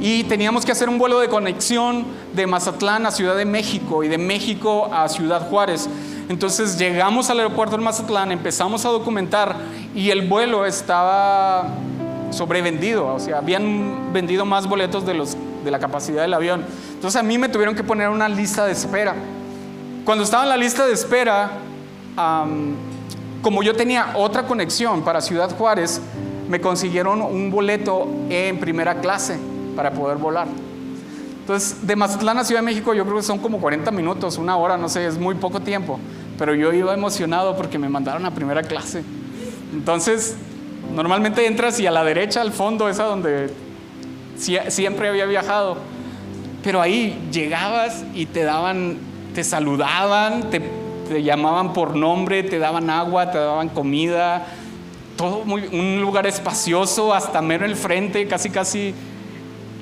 Speaker 1: Y teníamos que hacer un vuelo de conexión de Mazatlán a Ciudad de México y de México a Ciudad Juárez. Entonces llegamos al aeropuerto de Mazatlán, empezamos a documentar y el vuelo estaba sobrevendido. O sea, habían vendido más boletos de la capacidad del avión. Entonces a mí me tuvieron que poner una lista de espera. Cuando estaba en la lista de espera, como yo tenía otra conexión para Ciudad Juárez, me consiguieron un boleto en primera clase para poder volar. Entonces, de Mazatlán a Ciudad de México yo creo que son como 40 minutos, una hora, no sé, es muy poco tiempo. Pero yo iba emocionado porque me mandaron a primera clase. Entonces, normalmente entras y a la derecha, al fondo, es a donde siempre había viajado. Pero ahí llegabas y te saludaban, te llamaban por nombre, te daban agua, te daban comida. Todo un lugar espacioso, hasta mero en el frente, casi.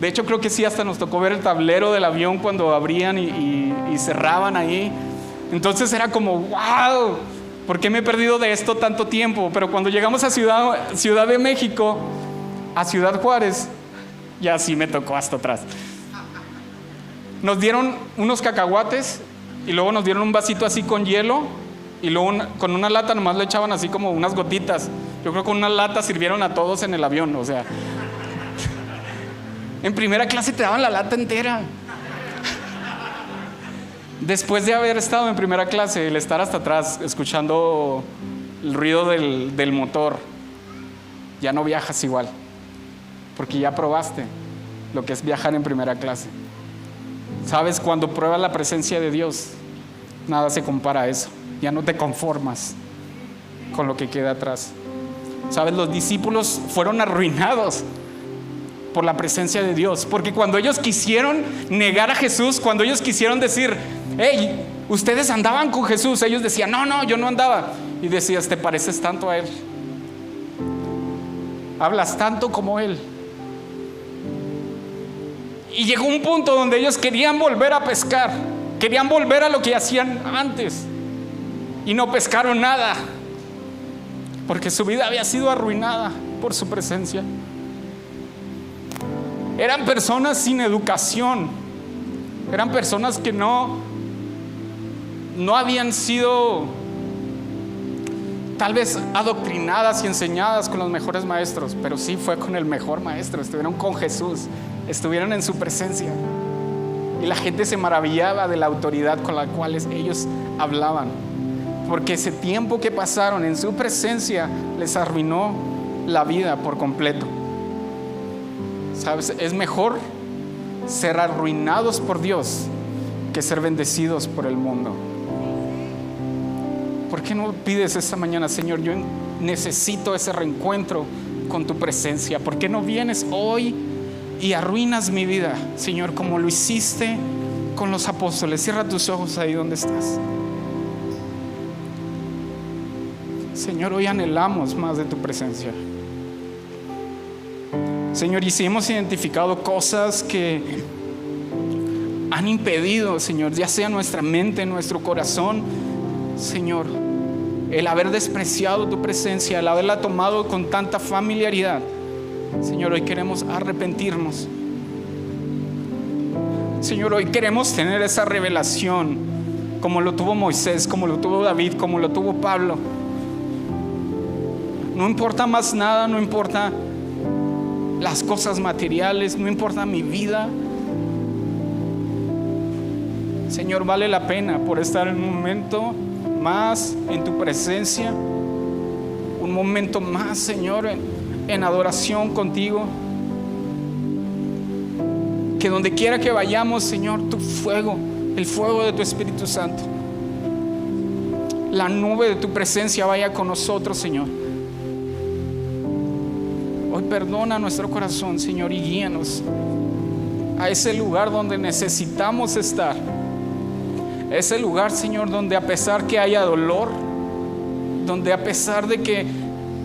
Speaker 1: De hecho, creo que sí, hasta nos tocó ver el tablero del avión cuando abrían y cerraban ahí. Entonces era como, wow, ¿por qué me he perdido de esto tanto tiempo? Pero cuando llegamos a Ciudad de México, a Ciudad Juárez, ya sí me tocó hasta atrás. Nos dieron unos cacahuates y luego nos dieron un vasito así con hielo y luego con una lata nomás le echaban así como unas gotitas. Yo creo que con una lata sirvieron a todos en el avión, o sea... En primera clase te daban la lata entera. Después de haber estado en primera clase, el estar hasta atrás escuchando el ruido del motor, ya no viajas igual, porque ya probaste lo que es viajar en primera clase. Sabes, cuando pruebas la presencia de Dios, nada se compara a eso. Ya no te conformas con lo que queda atrás. Sabes, los discípulos fueron arruinados por la presencia de Dios, porque cuando ellos quisieron negar a Jesús, cuando ellos quisieron decir, hey, ustedes andaban con Jesús, ellos decían, no, yo no andaba. Y decías, te pareces tanto a Él, hablas tanto como Él. Y llegó un punto donde ellos querían volver a pescar, querían volver a lo que hacían antes, y no pescaron nada, porque su vida había sido arruinada por su presencia. Eran personas sin educación, eran personas que no habían sido tal vez adoctrinadas y enseñadas con los mejores maestros, pero sí fue con el mejor maestro. Estuvieron con Jesús, estuvieron en su presencia y la gente se maravillaba de la autoridad con la cual ellos hablaban, porque ese tiempo que pasaron en su presencia les arruinó la vida por completo. ¿Sabes? Es mejor ser arruinados por Dios que ser bendecidos por el mundo. ¿Por qué no pides esta mañana, Señor, yo necesito ese reencuentro con tu presencia? ¿Por qué no vienes hoy y arruinas mi vida, Señor, como lo hiciste con los apóstoles? Cierra tus ojos ahí donde estás. Señor, hoy anhelamos más de tu presencia. Señor, y si hemos identificado cosas que han impedido, Señor, ya sea nuestra mente, nuestro corazón, Señor, el haber despreciado tu presencia, el haberla tomado con tanta familiaridad, Señor, hoy queremos arrepentirnos. Señor, hoy queremos tener esa revelación como lo tuvo Moisés, como lo tuvo David, como lo tuvo Pablo. No importa más nada, no importa las cosas materiales, no importa mi vida. Señor, vale la pena por estar en un momento más en tu presencia, un momento más, Señor, en adoración contigo. Que donde quiera que vayamos, Señor, tu fuego, el fuego de tu Espíritu Santo, la nube de tu presencia vaya con nosotros, Señor. Hoy perdona nuestro corazón, Señor, y guíanos a ese lugar donde necesitamos estar. Ese lugar, Señor, donde a pesar que haya dolor, donde a pesar de que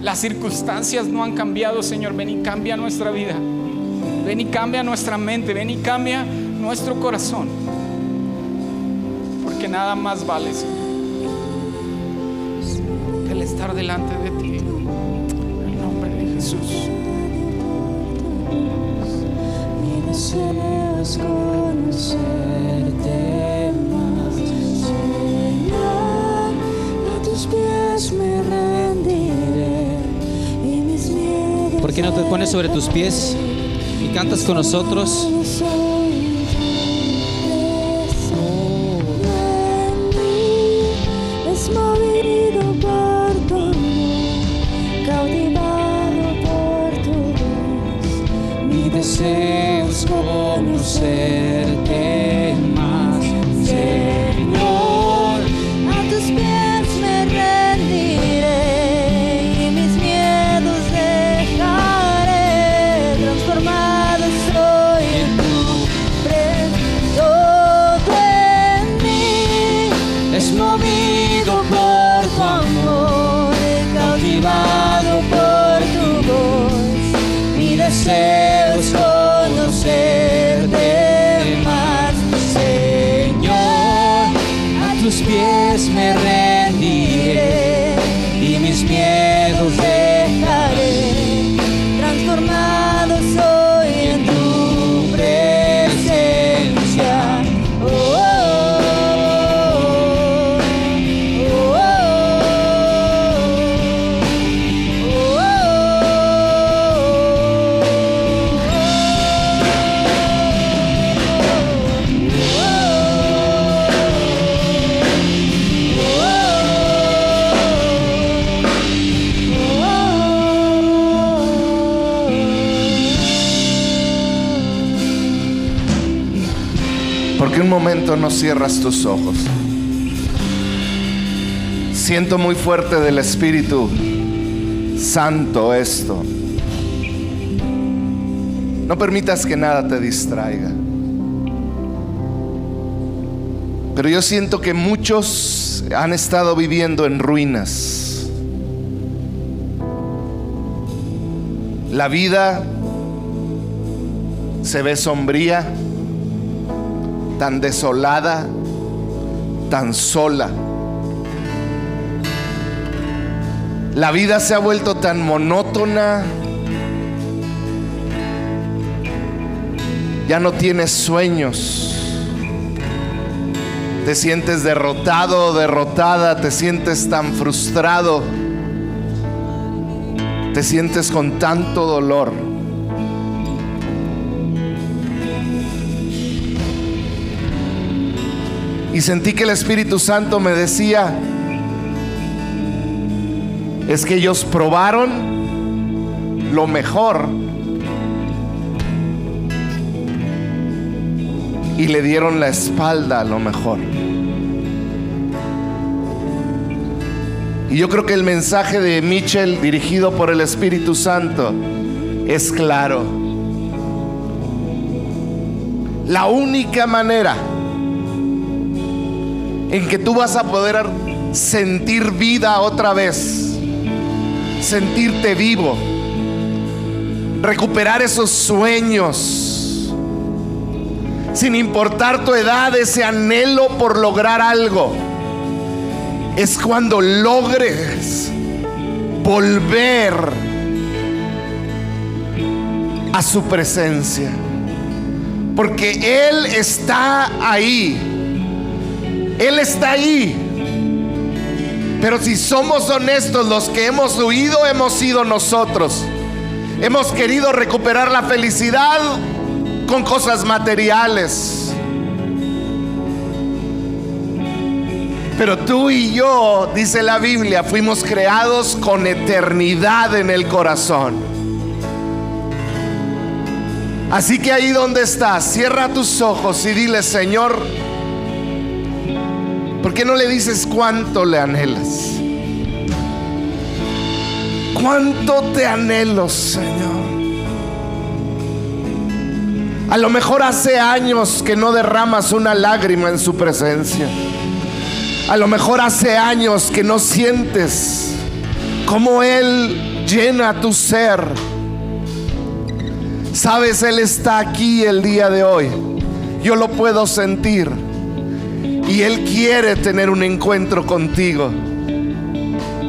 Speaker 1: las circunstancias no han cambiado, Señor, ven y cambia nuestra vida. Ven y cambia nuestra mente, ven y cambia nuestro corazón. Porque nada más vale, Señor, que el estar delante de ti. En el nombre de Jesús.
Speaker 2: Mi deseo es conocerte más, Señor. A tus pies me rendiré y mis miedos.
Speaker 3: ¿Por qué no te pones sobre tus pies y cantas con nosotros?
Speaker 2: Es movido por tu amor, cautivado por tu voz. Mi deseo es conocerte más, Señor. A tus pies me rendiré y mis miedos dejaré. Transformado soy en tu presencia. Todo en mí es movido por tu amor, cautivado por tu voz. Mi deseo es conocerte más, Señor. A tus pies me rendiré y mis miedos dejaré. Transformado soy en tu presencia. Oh, oh, oh, oh,
Speaker 4: ¿Por qué un momento no cierras tus ojos? Siento muy fuerte del Espíritu Santo esto. No permitas que nada te distraiga. Pero yo siento que muchos han estado viviendo en ruinas. La vida se ve sombría, tan desolada, tan sola. La vida se ha vuelto tan monótona. Ya no tienes sueños. Te sientes derrotado o derrotada, te sientes tan frustrado, te sientes con tanto dolor. Y sentí que el Espíritu Santo me decía: es que ellos probaron lo mejor y le dieron la espalda a lo mejor. Y yo creo que el mensaje de Mitchell, dirigido por el Espíritu Santo, es claro. La única manera en que tú vas a poder sentir vida otra vez, sentirte vivo, recuperar esos sueños, sin importar tu edad, ese anhelo por lograr algo, es cuando logres volver a su presencia, porque Él está ahí. Él está ahí. Pero si somos honestos, los que hemos huido hemos sido nosotros. Hemos querido recuperar la felicidad con cosas materiales. Pero tú y yo, dice la Biblia, fuimos creados con eternidad en el corazón. Así que ahí donde estás, cierra tus ojos y dile: Señor, ¿por qué no le dices cuánto le anhelas? ¿Cuánto te anhelo, Señor? A lo mejor hace años que no derramas una lágrima en su presencia. A lo mejor hace años que no sientes cómo Él llena tu ser. Sabes, Él está aquí el día de hoy. Yo lo puedo sentir. Y Él quiere tener un encuentro contigo.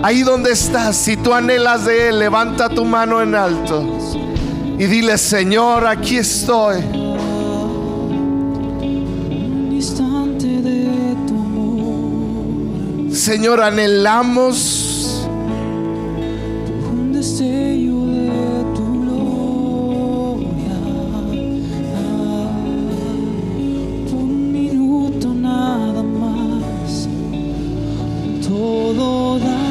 Speaker 4: Ahí donde estás, si tú anhelas de Él, levanta tu mano en alto y dile: Señor, aquí estoy. Señor, anhelamos
Speaker 2: un destello de tu gloria, un minuto nada más, todo da,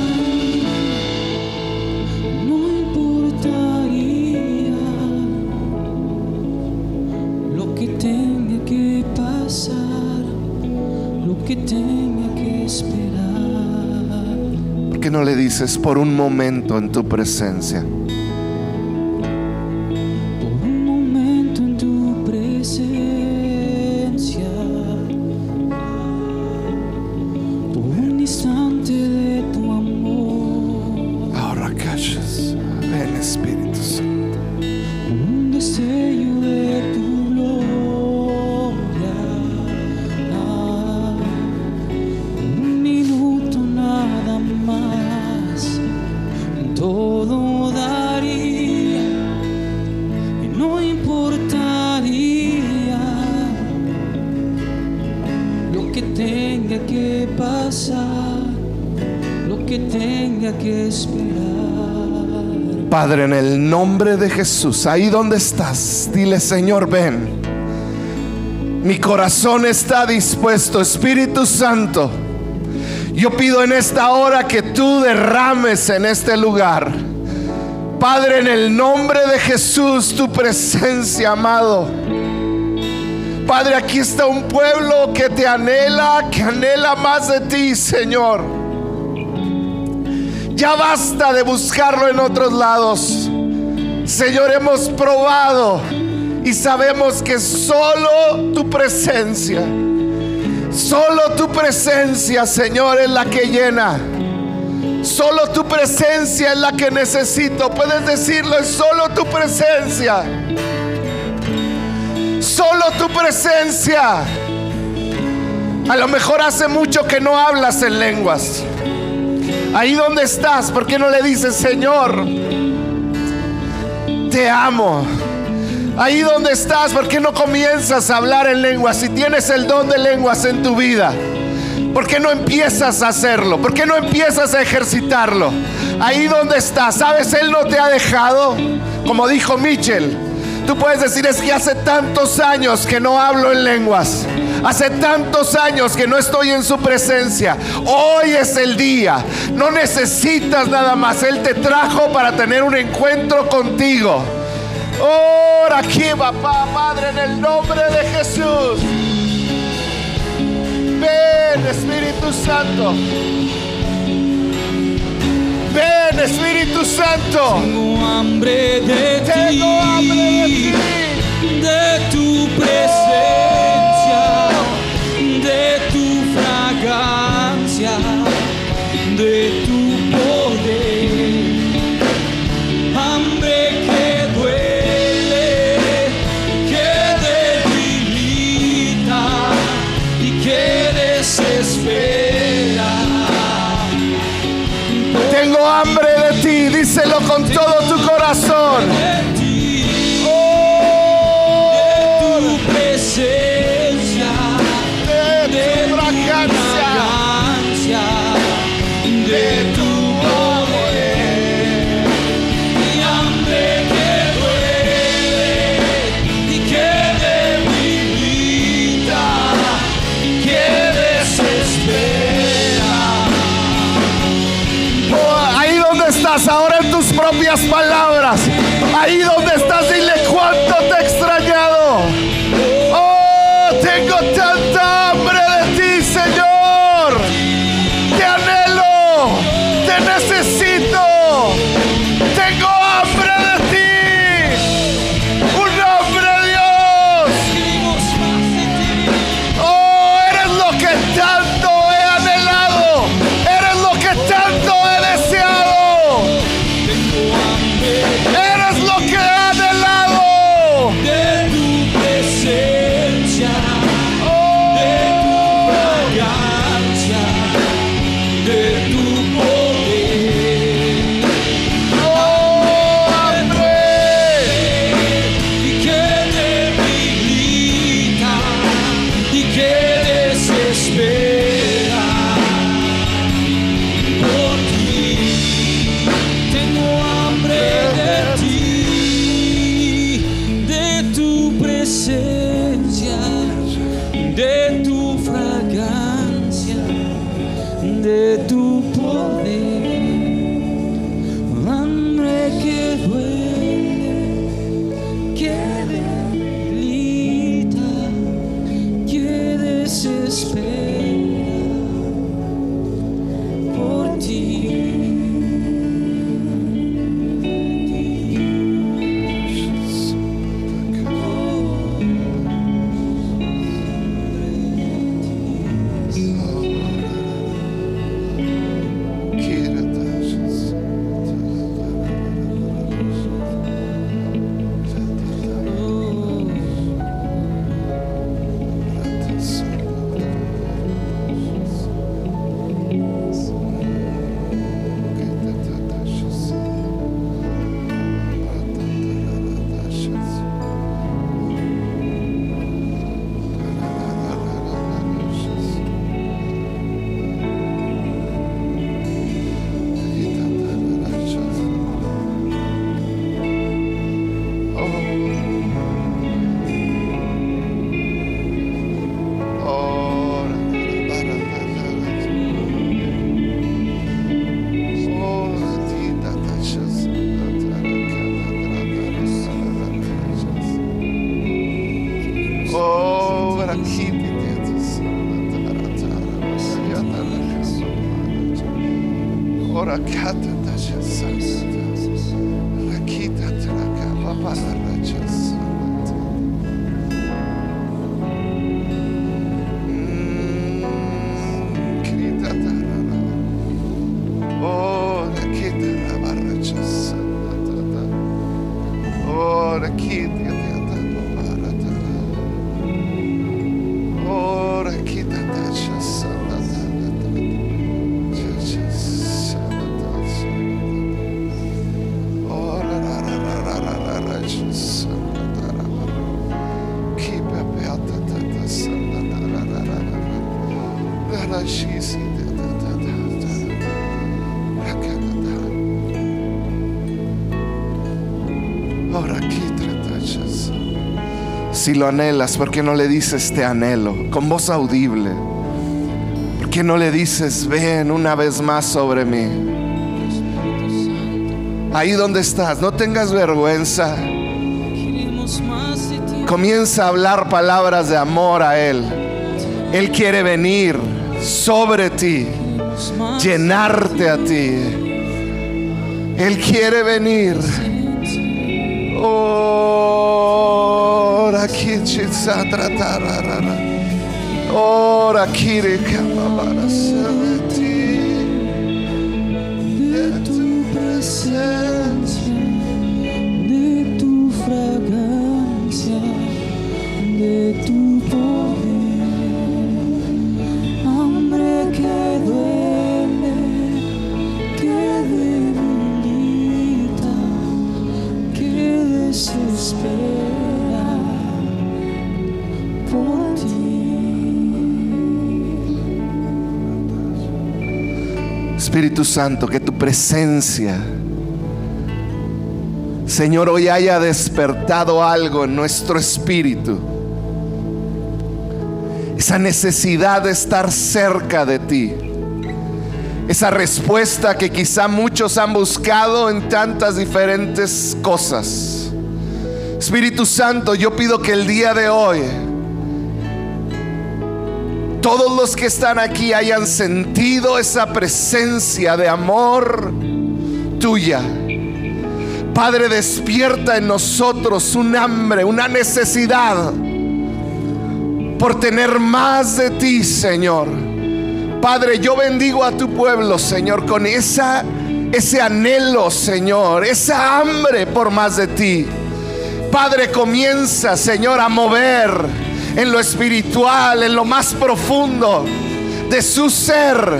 Speaker 2: no importaría lo que tenga que pasar, lo que tenga que esperar.
Speaker 4: ¿Por qué no le dices: por un momento en tu presencia?
Speaker 2: Por un momento en tu presencia, por un instante de tu amor,
Speaker 4: Ahora calles. Ven, Espíritu Santo.
Speaker 2: un destello de tu gloria, un minuto nada más, todo daría y no importaría lo que tenga que pasar, lo que tenga que esperar.
Speaker 4: Padre, en el nombre de Jesús, ahí donde estás, dile: Señor, ven. Mi corazón está dispuesto. Espíritu Santo, yo pido en esta hora que tú derrames en este lugar, Padre, en el nombre de Jesús, tu presencia, amado. Padre, aquí está un pueblo que te anhela, que anhela más de ti, Señor. Ya basta de buscarlo en otros lados. Señor, hemos probado y sabemos que solo tu presencia, Señor, es la que llena. Solo tu presencia es la que necesito. Puedes decirlo: es solo tu presencia. Solo tu presencia. A lo mejor hace mucho que no hablas en lenguas. Ahí donde estás, ¿por qué no le dices: Señor, te amo? Ahí donde estás, ¿por qué no comienzas a hablar en lenguas? Si tienes el don de lenguas en tu vida, ¿por qué no empiezas a hacerlo? ¿Por qué no empiezas a ejercitarlo? Ahí donde estás, ¿sabes? Él no te ha dejado. Como dijo Mitchell, tú puedes decir: es que hace tantos años que no hablo en lenguas. Hace tantos años que no estoy en su presencia. Hoy es el día. No necesitas nada más. Él te trajo para tener un encuentro contigo. Ora aquí, papá, Padre, en el nombre de Jesús. Ven, Espíritu Santo. Ven, Espíritu Santo.
Speaker 2: Tengo hambre de ti,
Speaker 4: Tengo hambre de ti,
Speaker 2: de tu presencia, de tu fragancia, de tu poder. Hambre que duele, que debilita y que desespera.
Speaker 4: tengo hambre de ti. Díselo con todo tu corazón.
Speaker 2: De ti, de tu presencia,
Speaker 4: De tu fragancia,
Speaker 2: de tu poder. Mi hambre que
Speaker 4: otras palabras, ahí donde estás, dile cuánto te he extrañado. Oh, tengo tanta hambre de ti, Señor. Te anhelo, te necesito. Tengo hambre de ti. Un hambre, Dios. Oh, eres lo que tanto he anhelado. Eres lo que tanto he deseado. Eres lo que he anhelado.
Speaker 2: De tu presencia, de tu fragancia, de tu poder.
Speaker 4: Oh, hambre.
Speaker 2: Y que debilita y que desespera por ti. Tengo hambre de ti, de tu presencia, de tu fragancia, de tu poder. Hambre que duele, que debilita, que desespera por ti.
Speaker 4: Si lo anhelas, ¿por qué no le dices te anhelo? Con voz audible. ¿Por qué no le dices ven una vez más sobre mí? Ahí donde estás, no tengas vergüenza. Comienza a hablar palabras de amor a Él. Él quiere venir sobre ti, llenarte a ti. Él quiere venir. Ora kichitsa tratarara. Ora kire kamabara sabeti. De tu presencia,
Speaker 2: De tu fragancia, de tu poder. Hambre que duele, que debilita, que desespera por ti.
Speaker 4: Espíritu Santo, que tu presencia, Señor, hoy haya despertado algo en nuestro espíritu. Esa necesidad de estar cerca de ti. esa respuesta que quizá muchos han buscado en tantas diferentes cosas. Espíritu Santo, yo pido que el día de hoy todos los que están aquí hayan sentido esa presencia de amor tuya. Padre, despierta en nosotros un hambre, una necesidad por tener más de ti, Señor. Padre, yo bendigo a tu pueblo, Señor, con ese anhelo, Señor, esa hambre por más de ti. Padre, comienza, Señor, a mover en lo espiritual, en lo más profundo de su ser.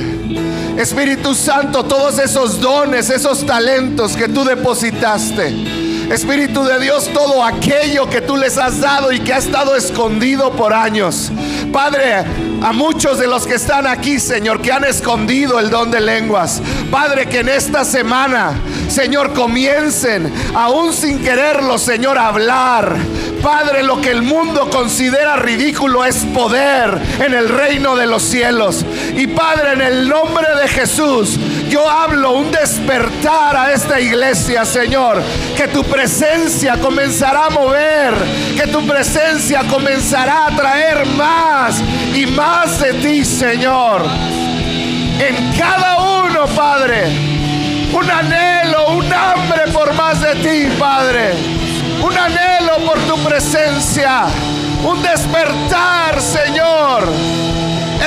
Speaker 4: Espíritu Santo, todos esos dones, esos talentos que tú depositaste, Espíritu de Dios, todo aquello que tú les has dado y que ha estado escondido por años. Padre, a muchos de los que están aquí, Señor, que han escondido el don de lenguas, Padre, que en esta semana, Señor, comiencen, aún sin quererlo, Señor, a hablar. Padre, lo que el mundo considera ridículo es poder en el reino de los cielos. Y Padre, en el nombre de Jesús, yo hablo un despertar a esta iglesia, Señor. Que tu presencia comenzará a mover, que tu presencia comenzará a traer más y más de ti, Señor. En cada uno, Padre, un anhelo, un hambre por más de ti, Padre. Un anhelo por tu presencia, un despertar, Señor,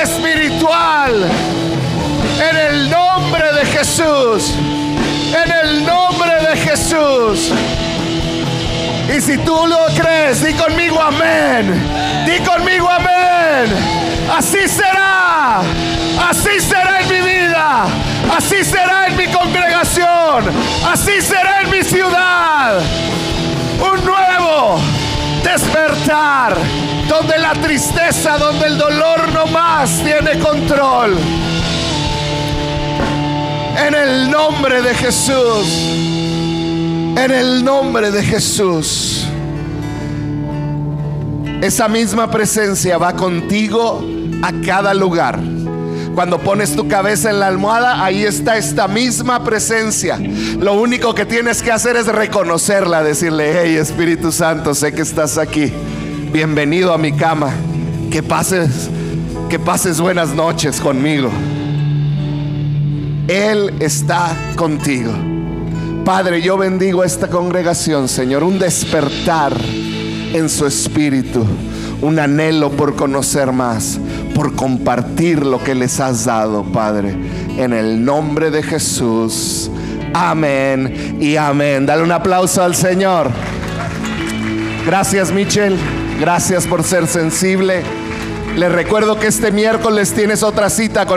Speaker 4: espiritual. En el nombre de Jesús, en el nombre de Jesús. Y si tú lo crees, di conmigo amén. Di conmigo amén. Así será. Así será en mi vida. Así será en mi congregación. Así será en mi ciudad. Un nuevo despertar, donde la tristeza, donde el dolor no más tiene control. En el nombre de Jesús, en el nombre de Jesús. Esa misma presencia va contigo a cada lugar. Cuando pones tu cabeza en la almohada, ahí está esta misma presencia. Lo único que tienes que hacer es reconocerla, decirle: hey, Espíritu Santo, sé que estás aquí. Bienvenido a mi cama. Que pases buenas noches conmigo. Él está contigo. Padre, yo bendigo a esta congregación, Señor. Un despertar en su espíritu, un anhelo por conocer más, por compartir lo que les has dado, Padre, en el nombre de Jesús. Amén y amén. Dale un aplauso al Señor. Gracias, Michelle. Gracias por ser sensible. Les recuerdo que este miércoles tienes otra cita con